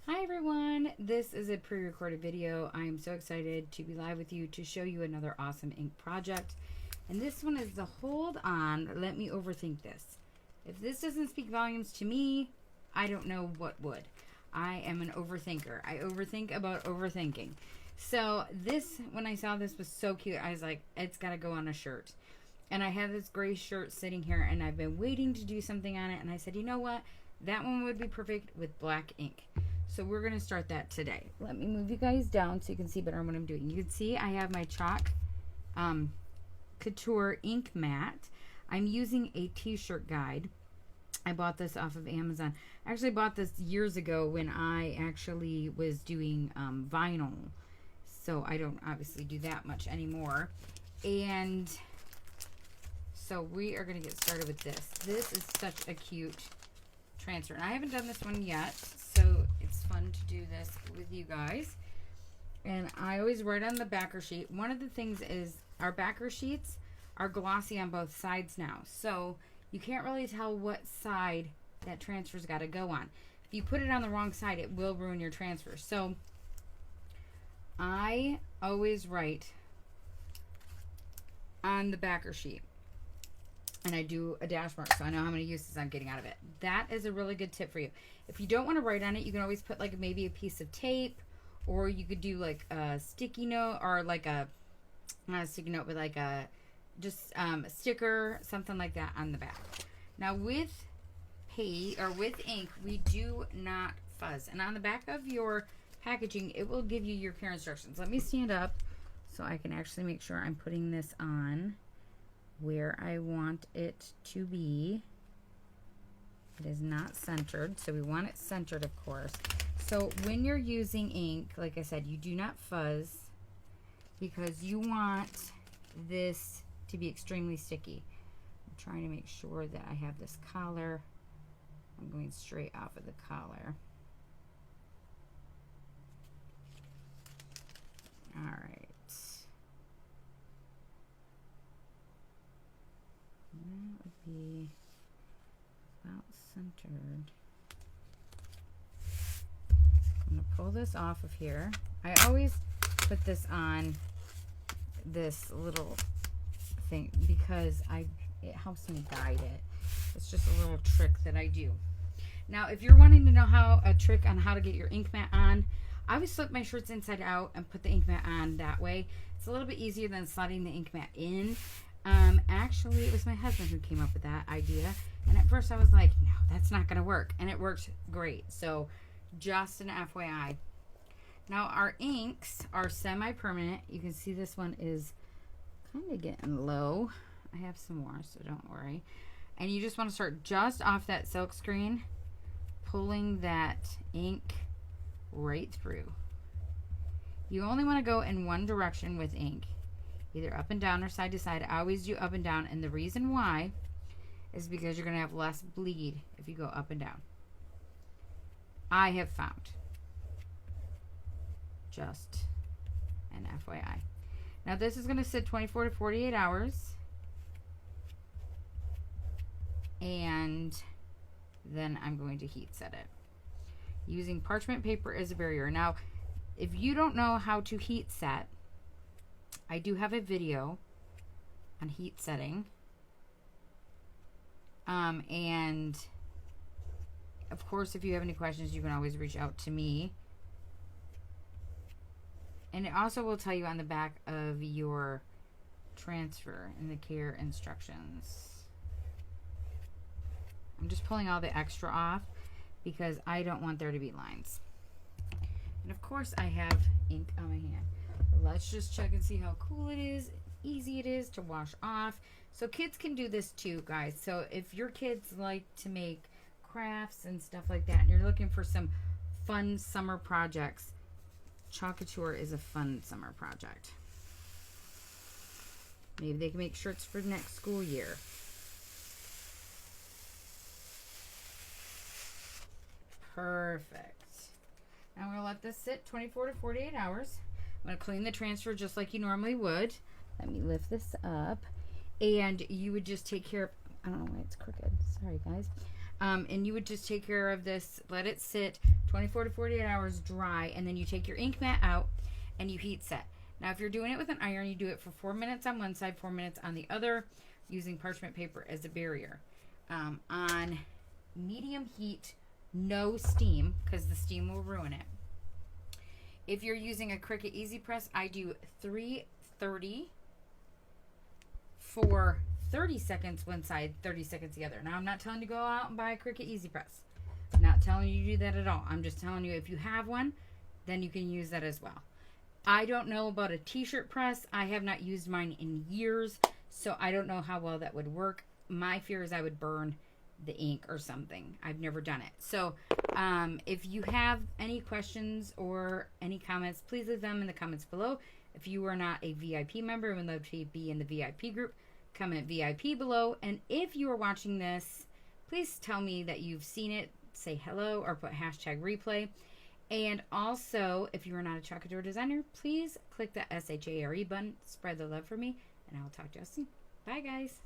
Hi everyone, this is a pre-recorded video. I am so excited to be live with you to show you another awesome ink project. And this one is the Hold On, Let Me Overthink This. If this doesn't speak volumes to me, I don't know what would. I am an overthinker. I overthink about overthinking. So this, when I saw this, was so cute. I was like, it's got to go on a shirt. And I have this gray shirt sitting here and I've been waiting to do something on it. And I said, you know what? That one would be perfect with black ink. So we're going to start that today. Let me move you guys down so you can see better what I'm doing. You can see I have my chalk Couture ink mat. I'm using a t-shirt guide. I bought this off of Amazon. I actually bought this years ago when I actually was doing vinyl. So I don't obviously do that much anymore. And so we are going to get started with this. This is such a cute transfer. And I haven't done this one yet, so it's fun to do this with you guys. And I always write on the backer sheet. One of the things is our backer sheets are glossy on both sides now, so you can't really tell what side that transfer's got to go on. If you put it on the wrong side, it will ruin your transfer. So I always write on the backer sheet. And I do a dash mark so I know how many uses I'm getting out of it. That is a really good tip for you. If you don't want to write on it, you can always put like maybe a piece of tape, or you could do like a sticky note, or like a, not a sticky note, but like a, just a sticker, something like that on the back. Now with with ink, we do not fuzz. And on the back of your packaging, it will give you your care instructions. Let me stand up so I can actually make sure I'm putting this on where I want it to be. It is not centered, so we want it centered, of course. So when you're using ink, like I said, you do not fuzz because you want this to be extremely sticky. I'm trying to make sure that I have this collar. I'm going straight off of the collar. All right. That would be about centered. I'm going to pull this off of here. I always put this on this little thing because it helps me guide it. It's just a little trick that I do. Now, if you're wanting to know a trick on how to get your ink mat on, I always flip my shirts inside out and put the ink mat on that way. It's a little bit easier than sliding the ink mat in. Actually, it was my husband who came up with that idea. And at first I was like, no, that's not going to work. And it worked great. So just an FYI. Now our inks are semi-permanent. You can see this one is kind of getting low. I have some more, so don't worry. And you just want to start just off that silk screen, pulling that ink right through. You only want to go in one direction with ink, either up and down or side to side. I always do up and down, and the reason why is because you're going to have less bleed if you go up and down. I have found. Just an FYI. Now this is going to sit 24 to 48 hours. And then I'm going to heat set it. Using parchment paper as a barrier. Now, if you don't know how to heat set, I do have a video on heat setting. And of course, if you have any questions, you can always reach out to me. And it also will tell you on the back of your transfer in the care instructions. I'm just pulling all the extra off because I don't want there to be lines. And of course, I have ink on my hand. Let's just check and see how cool it is, easy it is to wash off. So kids can do this too, guys. So if your kids like to make crafts and stuff like that, and you're looking for some fun summer projects, Couture is a fun summer project. Maybe they can make shirts for next school year. Perfect. Now I'm going to let this sit 24 to 48 hours. I'm going to clean the transfer just like you normally would. Let me lift this up. And you would just take care of, I don't know why it's crooked. Sorry, guys. And you would just take care of this, let it sit 24 to 48 hours dry, and then you take your ink mat out and you heat set. Now, if you're doing it with an iron, you do it for 4 minutes on one side, 4 minutes on the other, using parchment paper as a barrier. On medium heat, no steam, because the steam will ruin it. If you're using a Cricut Easy Press, I do 330 for 30 seconds one side, 30 seconds the other. Now, I'm not telling you to go out and buy a Cricut Easy Press. I'm not telling you to do that at all. I'm just telling you if you have one, then you can use that as well. I don't know about a t-shirt press. I have not used mine in years, so I don't know how well that would work. My fear is I would burn the ink or something. I've never done it. So if you have any questions or any comments, please leave them in the comments below. If you are not a VIP member and would love to be in the VIP group, comment VIP below. And if you are watching this, please tell me that you've seen it. Say hello or put hashtag replay. And also, if you are not a chocolate door designer, please click the SHARE button. Spread the love for me, and I will talk to you soon. Bye, guys.